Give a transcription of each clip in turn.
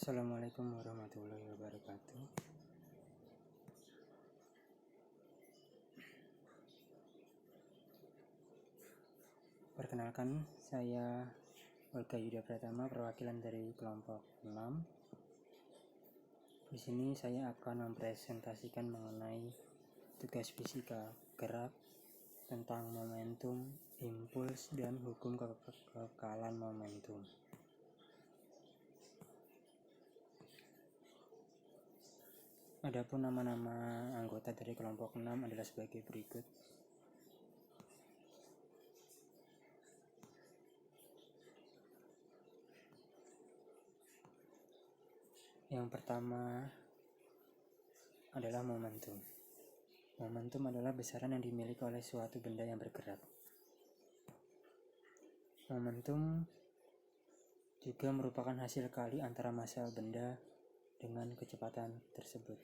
Assalamualaikum warahmatullahi wabarakatuh. Perkenalkan, saya Olga Yuda Pratama, perwakilan dari kelompok 6. Di sini saya akan mempresentasikan mengenai tugas fisika gerak tentang momentum, impuls, dan hukum kekekalan momentum. Adapun nama-nama anggota dari kelompok 6 adalah sebagai berikut. Yang pertama adalah momentum. Momentum adalah besaran yang dimiliki oleh suatu benda yang bergerak. Momentum juga merupakan hasil kali antara massa benda dengan kecepatan tersebut.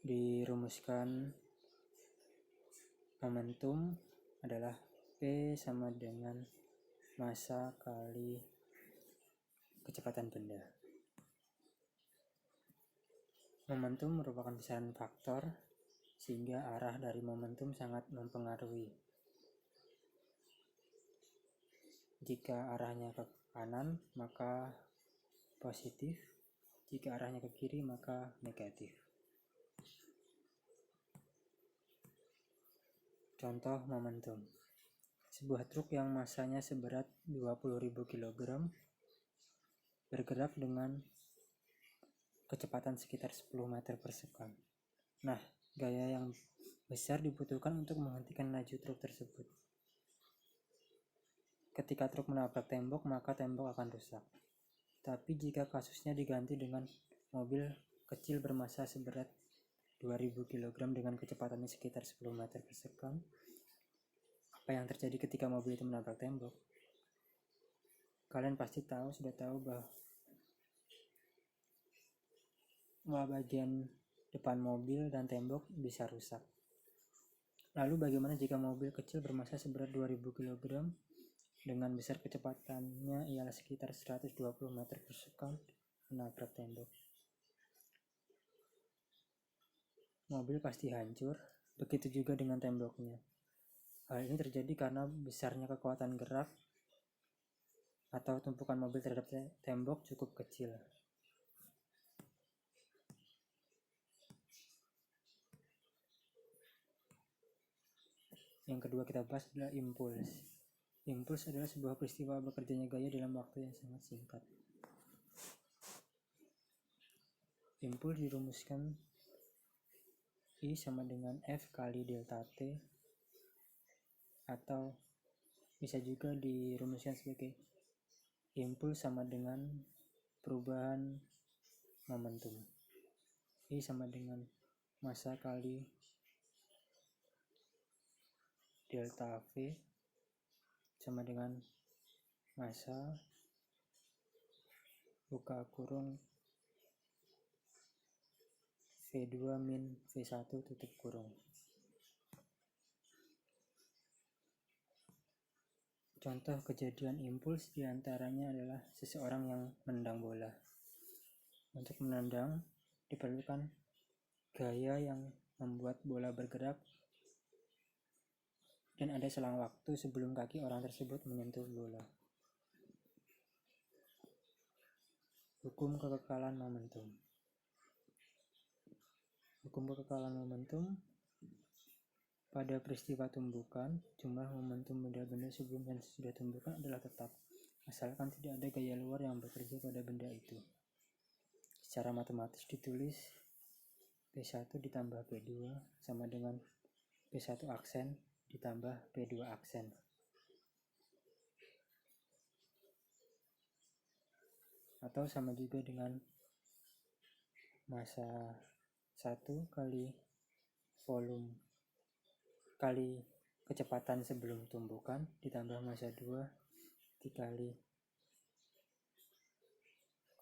Dirumuskan, momentum adalah P sama dengan massa kali kecepatan benda. Momentum merupakan besaran faktor, sehingga arah dari momentum sangat mempengaruhi. Jika arahnya ke kanan, maka positif. Jika arahnya ke kiri, maka negatif. Contoh momentum. Sebuah truk yang massanya seberat 20.000 kg bergerak dengan kecepatan sekitar 10 meter per second. Nah, gaya yang besar dibutuhkan untuk menghentikan laju truk tersebut. Ketika truk menabrak tembok, maka tembok akan rusak. Tapi jika kasusnya diganti dengan mobil kecil bermassa seberat 2000 kg dengan kecepatannya sekitar 10 meter per second, apa yang terjadi ketika mobil itu menabrak tembok? Kalian pasti sudah tahu bahwa bagian depan mobil dan tembok bisa rusak. Lalu bagaimana jika mobil kecil bermassa seberat 2000 kg dengan besar kecepatannya ialah sekitar 120 meter per second menabrak tembok? Mobil pasti hancur, begitu juga dengan temboknya. Hal ini terjadi karena besarnya kekuatan gerak atau tumpukan mobil terhadap tembok cukup kecil. Yang kedua kita bahas adalah impuls. Impuls adalah sebuah peristiwa bekerjanya gaya dalam waktu yang sangat singkat. Impuls dirumuskan I sama dengan F kali delta T, atau bisa juga dirumuskan sebagai impuls sama dengan perubahan momentum. I sama dengan massa kali delta V sama dengan massa buka kurung V2 min V1 tutup kurung. Contoh kejadian impuls diantaranya adalah seseorang yang menendang bola. Untuk menendang diperlukan gaya yang membuat bola bergerak dan ada selang waktu sebelum kaki orang tersebut menyentuh bola. Hukum kekekalan momentum. Hukum kekekalan momentum: pada peristiwa tumbukan, jumlah momentum benda-benda sebelum dan sesudah tumbukan adalah tetap, asalkan tidak ada gaya luar yang bekerja pada benda itu. Secara matematis ditulis P1 ditambah P2 sama dengan P1 aksen ditambah P2 aksen. Atau sama juga dengan massa 1 kali volume kali kecepatan sebelum tumbukan ditambah massa 2 dikali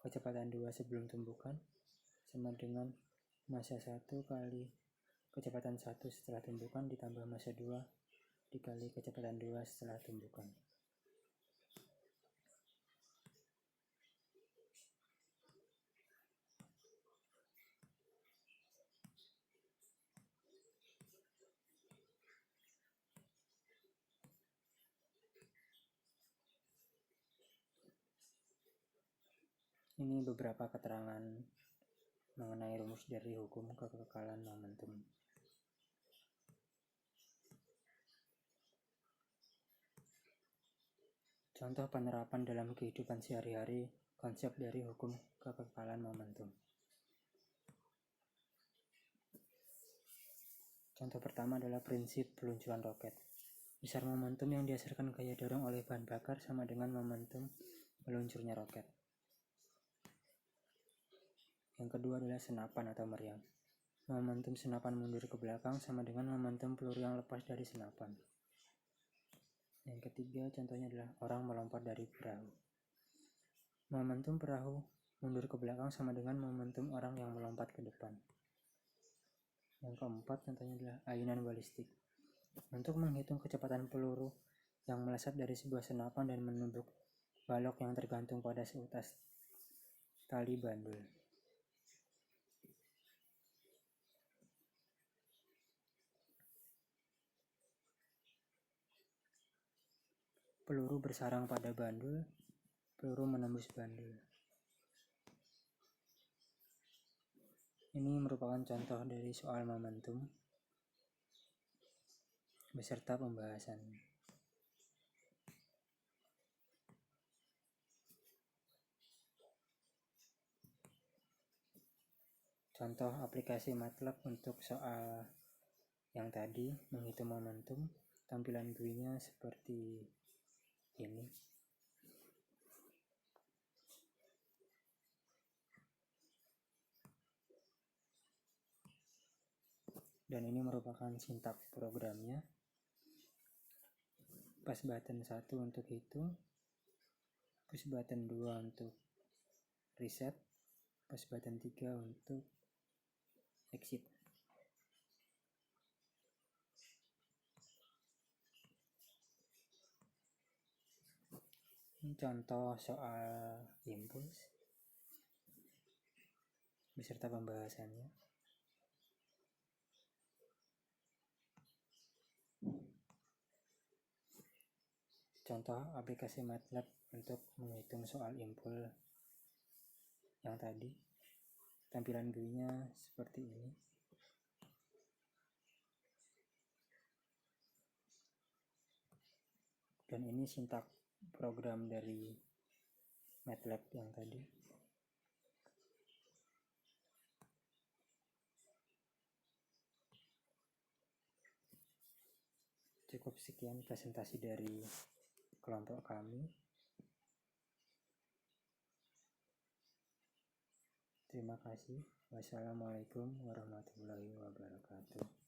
kecepatan 2 sebelum tumbukan sama dengan massa 1 kali kecepatan 1 setelah tumbukan ditambah massa 2 dikali kecepatan 2 setelah tumbukan. Ini beberapa keterangan mengenai rumus dari hukum kekekalan momentum. Contoh penerapan dalam kehidupan sehari-hari konsep dari hukum kekekalan momentum. Contoh pertama adalah prinsip peluncuran roket. Besar momentum yang dihasilkan gaya dorong oleh bahan bakar sama dengan momentum meluncurnya roket. Yang kedua adalah senapan atau meriam. Momentum senapan mundur ke belakang sama dengan momentum peluru yang lepas dari senapan. Yang ketiga contohnya adalah orang melompat dari perahu. Momentum perahu mundur ke belakang sama dengan momentum orang yang melompat ke depan. Yang keempat contohnya adalah ayunan balistik. Untuk menghitung kecepatan peluru yang melesat dari sebuah senapan dan menubruk balok yang tergantung pada seutas tali bandul. Peluru bersarang pada bandul, peluru menembus bandul. Ini merupakan contoh dari soal momentum beserta pembahasan. Contoh aplikasi MATLAB untuk soal yang tadi, menghitung momentum, tampilan GUI-nya seperti ini. Dan ini merupakan sintak programnya. Push button 1 untuk hitung, push button 2 untuk reset, push button 3 untuk exit. Ini contoh soal impuls beserta pembahasannya. Contoh aplikasi MATLAB untuk menghitung soal impuls yang tadi. Tampilan GUI-nya seperti ini. Dan ini sintak program dari MATLAB yang tadi. Cukup sekian presentasi dari kelompok kami. Terima kasih. Wassalamualaikum warahmatullahi wabarakatuh.